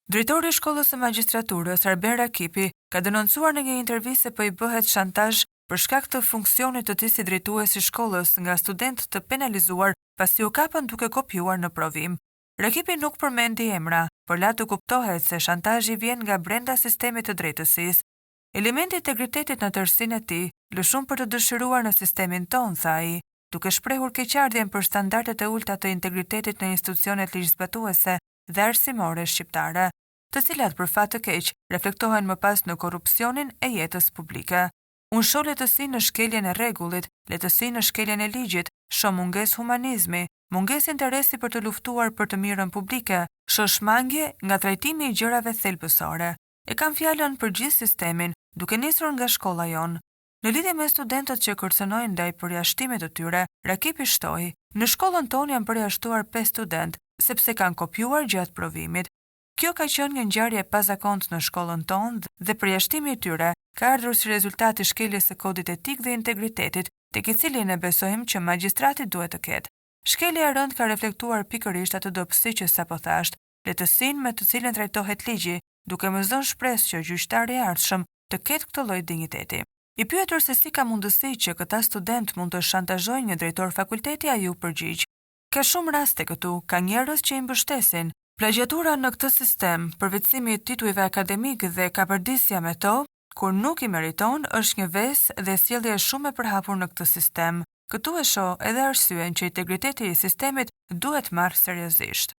Drejtori i shkollës së magjistraturës, Arben Rakipi, ka denoncuar në një intervistë se po i bëhet shantazh për shkak të funksionit të tij si drejtues i shkollës nga student të penalizuar pasi u kapën duke kopjuar në provim. Rakipi nuk përmendi emra, por la të kuptohet se shantazhi vjen nga brenda sistemit të drejtësisë. Elementi i integritetit në tërësinë e tij lë shumë për të dëshiruar në sistemin ton, tha ai, duke shprehur keqardhjen për standardet e ulta të integritetit në institucionet ligjzbatuese dhe arsimore shqiptare, të cilat për fat të keq reflektohen më pas në korrupsionin e jetës publike. Unë shoh letësi në shkeljen e rregullit, letësi në shkeljen e ligjit, shoh mungesë humanizmi, mungesë interesi për të luftuar për të mirën publike, shoh shmangje nga trajtimi i gjërave thelbësore. E kam fjalën për gjithë sistemin, duke nisur nga shkolla jonë. Në lidhje me studentët që kërcënojnë ndaj përjashtimit të tyre, Rakipi shtoi: "Në shkollën tonë janë përjashtuar 5 student sepse kanë kopjuar gjatë provimit. Kjo ka qenë një ngjarje e pazakontë në shkollën tonë dhe përjashtimi i tyre ka ardhur si rezultat i shkeljes së kodit etik dhe integritetit, tek i cili ne besojmë që magjistrati duhet të ketë. Shkelja e rëndë ka reflektuar pikërisht atë dobësi që sapo thash, letësinë me të cilën trajtohet ligji, duke më dhënë shpresë që gjyqtari i ardhshëm të ketë këtë lloj dinjiteti." I pyetur se si ka mundësi që këta student mund të shantazhojnë një drejtor fakulteti, ai u përgjigj: "Ka shumë raste këtu, ka njerëz që i mbështesin. Plagjatura në këtë sistem, përvitësimi i titujve akademik dhe kapërdisja me to, kur nuk i meriton, është një vesë dhe sjellje shumë e përhapur në këtë sistem. Këtu e shoh edhe arsyen që integriteti i sistemit duhet marrë seriozisht."